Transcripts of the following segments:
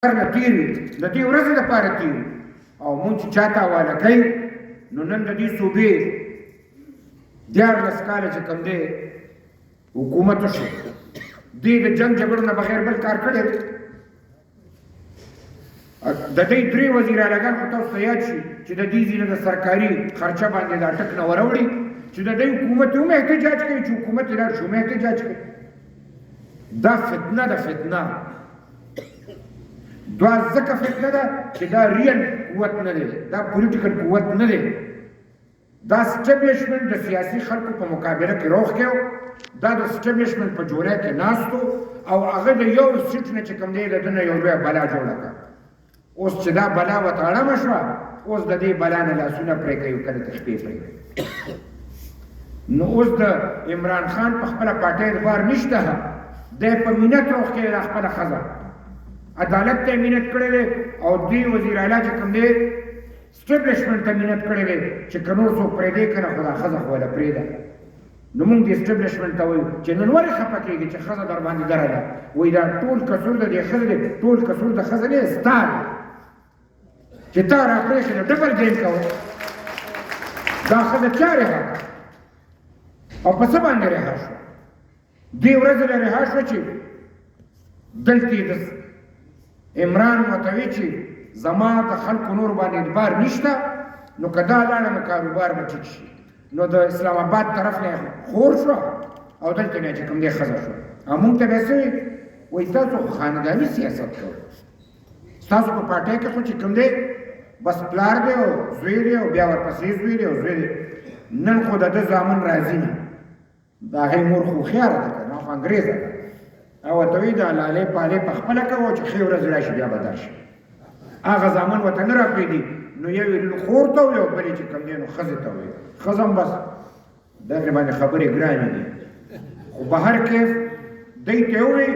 نه تیر وي د دې ورځې دپاره تیر وي او مونږ چې چاته حواله کوي نو نن د دې صوبې 14 کاله چې کوم دی حکومت وشو دوی د جنګ جګړو نه بغیر بل کار کړی دی د دې 3 وزیر اعلیګان خو تاسو ته یاد شي چې د دې ځینې د سرکاري خرچه باندې دا ټک نه وروړي چې د دې حکومت هم احتجاج کوي چې حکومت یې لاړ شو هم احتجاج کوي دا فتنه ده فتنه دا ځکه فتنه ده چې دا ریل قوت نه دی دا پولیټیکل قوت نه دی دا سټیبلیشمنټ د سیاسي خلکو په مقابله کې روغ کېو دا د سټیبلیشمنټ په جوړه کې ناستو او هغه د یو سیټ نه چې کوم دی د دنیا یو لویه بلا جوړه کړه اوس چې دا بلا ورته اړمه شوه اوس د دې بلا نه لاسونه پرې کوي کله ته شپې پرې کوي نو اوس د عمران خان په خپله پاټۍ اعتبار نشته دی په مینت روغ کې دا خپله ښځه عدالت ته مینت کړی دی او دوی وزیر اعلی چې کوم دی سټیبلیشمنټ ته مینت کړی دی چې که نور څوک پرېږدی که نه خو دا ښځه خو وله پرېږده نو موږ دې سټیبلیشمنټ ته وایو چې نن ولې خفه کېږي چې ښځه در باندې دره ده وایي دا ټول قصور د دې ښځې دی ټول قصور د ښځه دی ستا دی چې تا راپرېښې نو ډبل ګیم کوه دا ښځه چا رها کړه او په څه باندې رها شوه دې ورځې له رها شوه چې دلته یې عمران ورته وی چې زما د خلکو نور باندې اعتبار نشته نو که دا لاړه نو کاروبار به ټیټ شي نو د اسلام آباد طرف نه خور شوه او دلته نه چې کوم دی ښځه شوه او موږ ته بیا څه وي وایي تاسو خو خانداني سیاست کوئ ستاسو په پارټۍ کې خو چې کوم دی بس پلار دی او زوی دی او بیا ورپسې زوی دی او زوی دی نن خو د ده زامن راځي نه د هغې مور خو هوښیاره ده که نه خو انګرېزه ده او ورته وایي دا لالې پالې په خپله کوه چې ښې ورځ راشي بیا به درشي هغه زامن ورته نه راپرېږدي نو یو یې خور ته وایي او بل یې چې کوم دی نو ښځې ته وایي ښځه هم بس دغې باندې خبرې ګرانې دي خو به هر کیف دی ته ووایي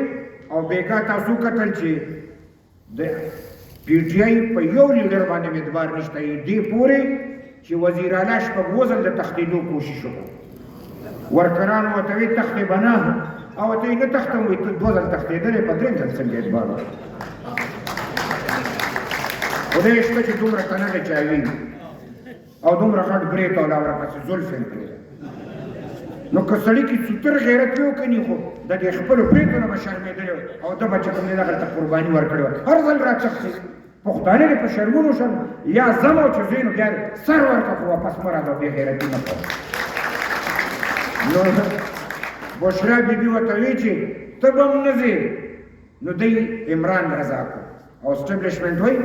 او بېګا تاسو کتل چې د پی ټي آی په یو لیډر باندې مې اعتبار نشته دې پورې چې وزیر اعلی شپږ وزل د تښتېدو کوشش وکړو ورکرانو ورته وایي تختې به نه او ورته یې نه تختم وایي ته 2 ځل تښتېدلی په 3 ځل څنګه اعتبار وکړو خدای شته چې دومره تنه چاوي او دومره غټ برېت او لا ورپسې زلفې هم پرې نو که سړي کې سوتر غیرت وي وکني خو د دې خپلو برېتو نه به شرمېدلی او ده به چې کوم دی دغلته قرباني ورکړې وه هر ځل راچخسي پښتانه دې په شرمونو شرم یا ځم او چې ځې نو بیا سر ورکړه خو واپس مه راځه بې غیرتي مه کوه نو بشرا بیبي ورته وایي چې ته به هم نه ځې نو دی عمران رضا کړو او سټیبلیشمنټ وایي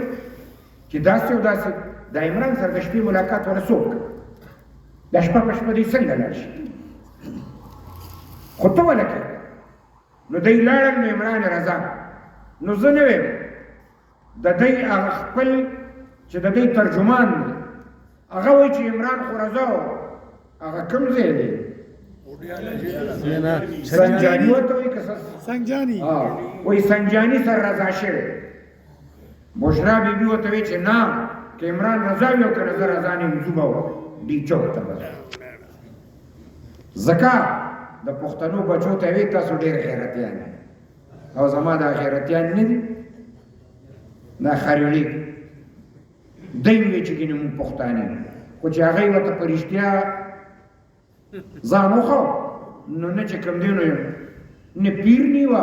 چې داسې او داسې د عمران سره د شپې ملاقات ونه څوک دا شپه په شپه دی څنګه لاړ شي خو ته ونه کړې نو دی لاړل نو عمران رضا نو زه نه ویم د دی هغه خپل چې د دی ترجمان دی هغه وایي چې عمران خو رضا و هغه کوم ځای دی سنجاني ورته وایي که سنجاني وایي سنجاني سره رضا شوی بشرا بیبي ورته وایي چې نه که عمران رضا وي او که زه رضا نه یم ځو به ډي چوک ته به ځکه د پښتنو بچو ته وایي تاسو ډېر غیرتیان او زما دا غیرتیان نه دي دا خریړي دی وایي چې ګینې مونږ پښتانه یو خو چې هغه یې ورته په رښتیا ځان وښو نو نه چې کوم دی نو نه پیر نیوه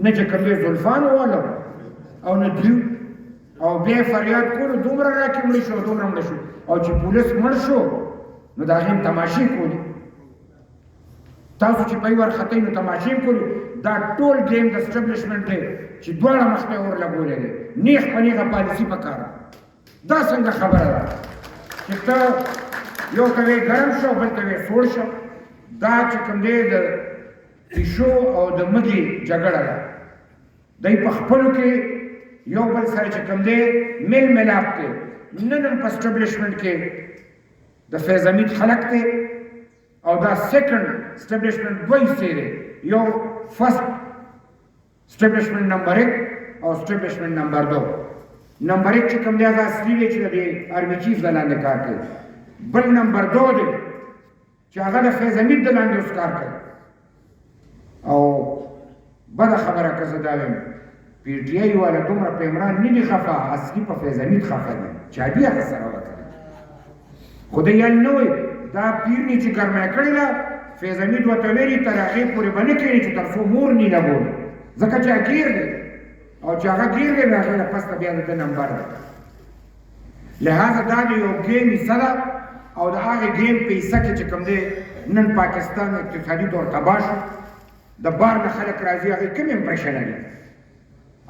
نه چې کوم دی زلفان واله او نه دریو او بیا فریاد کولو دومره راکې مړه شو دومره مړه شو او چې پولیس مړ شو نو د هغې هم تماشې کولې تاسو چې په یې ورختئ نو تماشې هم کولې دا ټول ګیم د سټیبلیشمنټ دی چې دواړه مخته یې ورلګولی دی نیغ په نیغه پالیسي پکار دا څنګه خبره ده چې ته یو ته وایې ګرم شو بل ته وایې سوړ شه دا چې کوم دی د پیشو او د مږې جګړه ده دی په خپلو کې یو بل سره چې کوم دی میل ملاپ دی نن هم په سټیبلیشمنټ کې د فیض حمید خلق دی او دا سیکنډ سټیبلیشمنټ 2 حصې دی یو فرست سټیبلیشمنټ نمبر 1 او سټیبلیشمنټ نمبر 2 نمبر 1 چې کوم دی هغه اصلي دی چې د آرمي چیف د لاندې کار کوي بل نمبر 2 دی چې هغه د فیض حمید د لاندې اوس کار کوي او بده خبره که زه دا وایم پی ټي آی والا دومره په عمران نه دي خفه، اصلي په فیض حمید خفه دي چې ابي هغه سره وکړي. خو دی یعنې نه وایي دا پیر نه چې ګرمای کړې ده فیض حمید ورته ویلي تر هغې پورې به نه کښېني چې تر څو مور نه لګولي، ځکه چې هغه ګیر دی او چې هغه ګیر دی نو هغې نه پس ته بیا د ده نمبر ده. لہذا دا د یو ګیم حصه ده او د هغې ګیم په حصه کې چې کوم دی نن پاکستان اقتصادي طور تباه شو، د بار نه خلک راځي هغې کوم امپریشن لري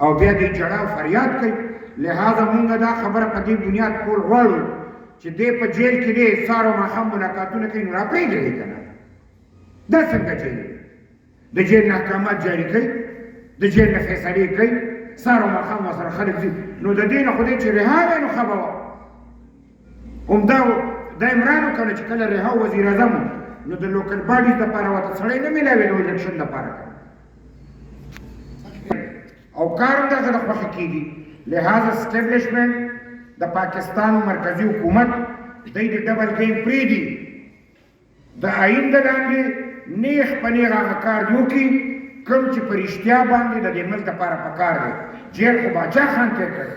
او بیا دوی جړه او فریاد کوي. لہذا مونږ دا خبره په دې بنیاد کول غواړو چې دی په جیل کې دی سهار او ماښام ملاقاتونه کوي نو راپرېږدی دی که نه. دا څنګه جیل د جیل نه احکامات جاري کوي، د جیل نه فیصلې کوي، سهار او ماښام ورسره خلک ځي، نو د دې نه خو دی چې رها وی نو ښه به وه. همدا دا عمران و که نه چې کله رها وزیر اعظم نو د لوکل باډیز دپاره ورته سړی نه میلاوېده و الیکشن دپاره او کار هم دغه د خوښه کېږي. لہذا اسټیبلیشمنټ د پاکستان مرکزي حکومت دی د ډبل ګیم پرېږدي، د آئین د لاندې نیغ په نیغ هغه کار دی وکړي کوم چې په رښتیا باندې د دې ملک دپاره پکار دی. جیل خو باچا خان ته یې کړی